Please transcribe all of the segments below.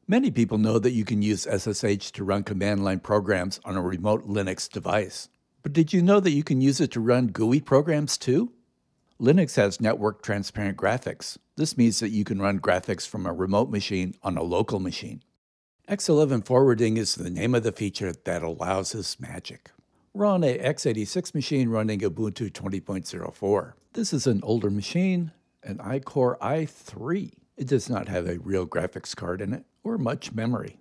Many people know that you can use SSH to run command line programs on a remote Linux device. But did you know that you can use it to run GUI programs too? Linux has network transparent graphics. This means that you can run graphics from a remote machine on a local machine. X11 forwarding is the name of the feature that allows this magic. We're on a x86 machine running Ubuntu 20.04. This is an older machine, an iCore i3. It does not have a real graphics card in it or much memory.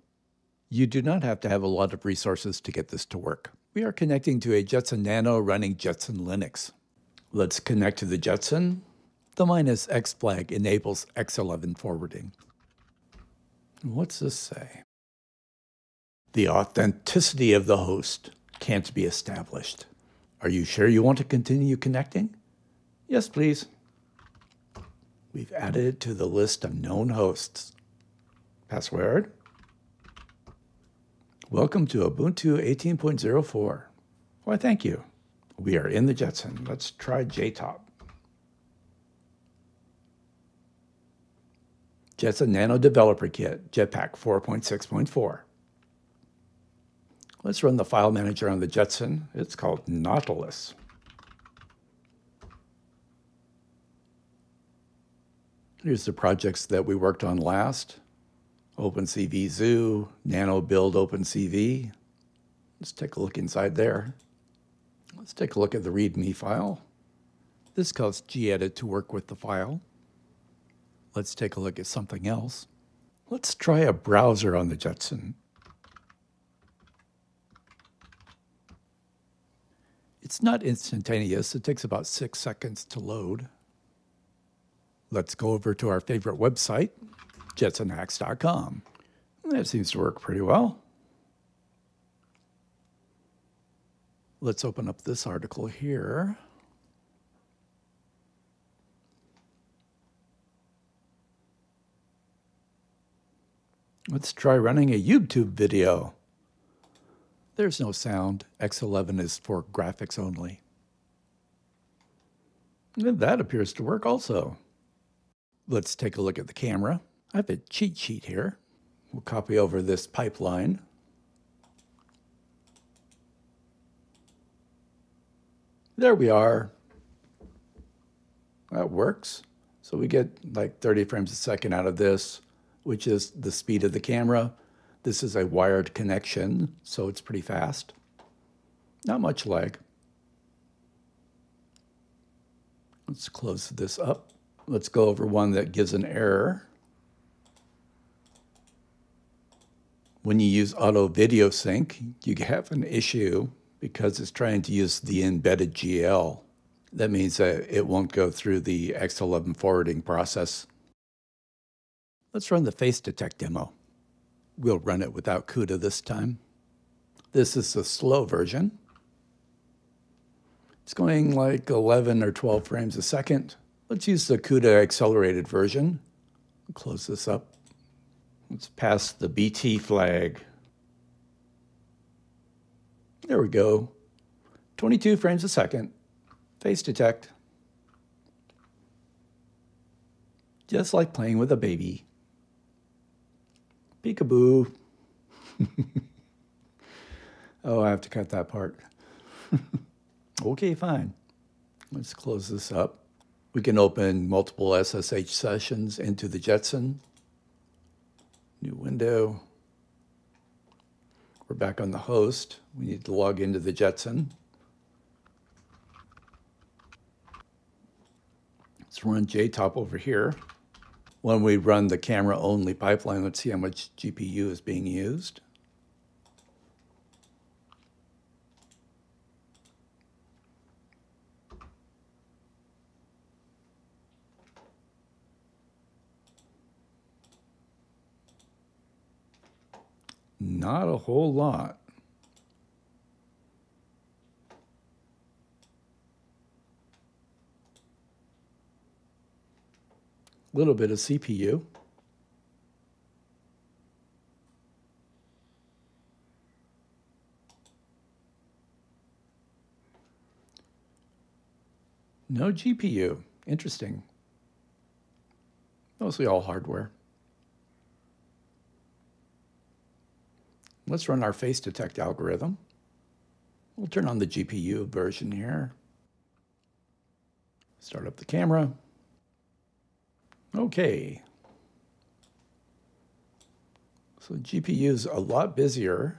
You do not have to have a lot of resources to get this to work. We are connecting to a Jetson Nano running Jetson Linux. Let's connect to the Jetson. The -X flag enables X11 forwarding. What's this say? The authenticity of the host can't be established. Are you sure you want to continue connecting? Yes, please. We've added it to the list of known hosts. Password. Welcome to Ubuntu 18.04. Why, thank you. We are in the Jetson. Let's try JTOP. Jetson Nano Developer Kit, Jetpack 4.6.4. Let's run the file manager on the Jetson. It's called Nautilus. Here's the projects that we worked on last. OpenCV Zoo, Nano Build OpenCV. Let's take a look inside there. Let's take a look at the README file. This caused gedit to work with the file. Let's take a look at something else. Let's try a browser on the Jetson. It's not instantaneous. It takes about 6 seconds to load. Let's go over to our favorite website, jetsonhacks.com. That seems to work pretty well. Let's open up this article here. Let's try running a YouTube video. There's no sound. X11 is for graphics only. And that appears to work also. Let's take a look at the camera. I have a cheat sheet here. We'll copy over this pipeline. There we are. That works. So we get like 30 frames a second out of this, which is the speed of the camera. This is a wired connection, so it's pretty fast. Not much lag. Let's close this up. Let's go over one that gives an error. When you use auto video sync, you have an issue because it's trying to use the embedded GL. That means that it won't go through the X11 forwarding process. Let's run the face detect demo. We'll run it without CUDA this time. This is the slow version. It's going like 11 or 12 frames a second. Let's use the CUDA accelerated version. Close this up. Let's pass the BT flag. There we go. 22 frames a second. Face detect. Just like playing with a baby. Peekaboo. Oh, I have to cut that part. Okay, fine. Let's close this up. We can open multiple SSH sessions into the Jetson. New window. We're back on the host. We need to log into the Jetson. Let's run JTOP over here. When we run the camera-only pipeline, let's see how much GPU is being used. Not a whole lot. A little bit of CPU. No GPU. Interesting. Mostly all hardware. Let's run our face detect algorithm. We'll turn on the GPU version here. Start up the camera. Okay. So GPU is a lot busier.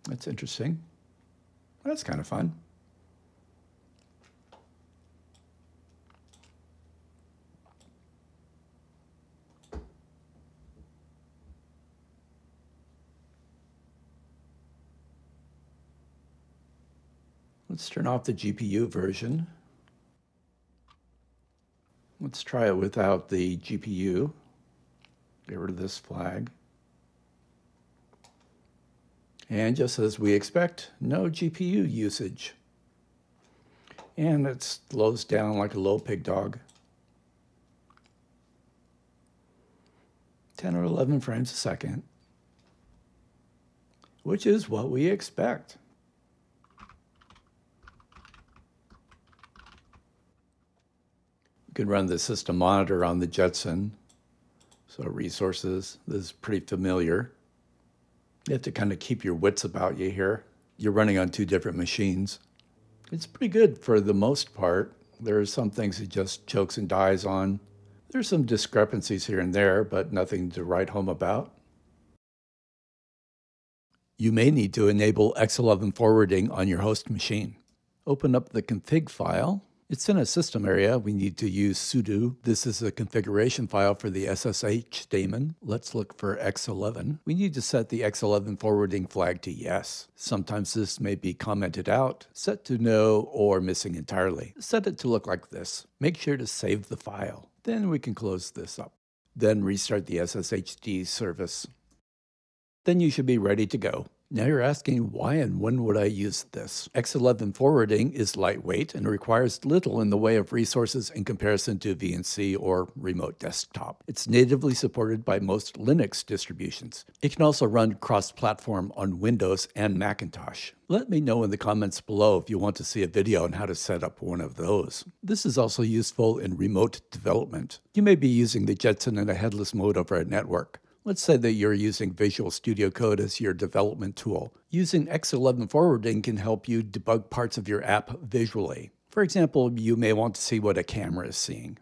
That's interesting. That's kind of fun. Let's turn off the GPU version. Let's try it without the GPU. Get rid of this flag. And just as we expect, no GPU usage. And it slows down like a little pig dog. 10 or 11 frames a second, which is what we expect. You can run the system monitor on the Jetson. So resources, this is pretty familiar. You have to kind of keep your wits about you here. You're running on 2 different machines. It's pretty good for the most part. There are some things it just chokes and dies on. There's some discrepancies here and there, but nothing to write home about. You may need to enable X11 forwarding on your host machine. Open up the config file. It's in a system area. We need to use sudo. This is a configuration file for the SSH daemon. Let's look for X11. We need to set the X11 forwarding flag to yes. Sometimes this may be commented out, set to no, or missing entirely. Set it to look like this. Make sure to save the file. Then we can close this up. Then restart the SSHD service. Then you should be ready to go. Now you're asking, why and when would I use this? X11 forwarding is lightweight and requires little in the way of resources in comparison to VNC or remote desktop. It's natively supported by most Linux distributions. It can also run cross-platform on Windows and Macintosh. Let me know in the comments below if you want to see a video on how to set up one of those. This is also useful in remote development. You may be using the Jetson in a headless mode over a network. Let's say that you're using Visual Studio Code as your development tool. Using X11 forwarding can help you debug parts of your app visually. For example, you may want to see what a camera is seeing.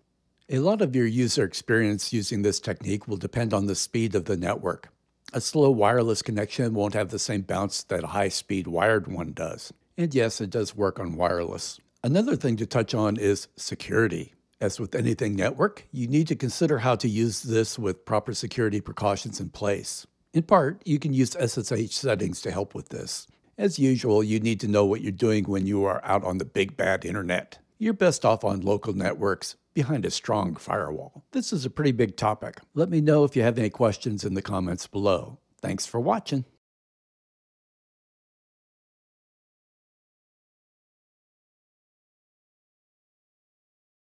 A lot of your user experience using this technique will depend on the speed of the network. A slow wireless connection won't have the same bounce that a high-speed wired one does. And yes, it does work on wireless. Another thing to touch on is security. As with anything network, you need to consider how to use this with proper security precautions in place. In part, you can use SSH settings to help with this. As usual, you need to know what you're doing when you are out on the big bad internet. You're best off on local networks behind a strong firewall. This is a pretty big topic. Let me know if you have any questions in the comments below. Thanks for watching.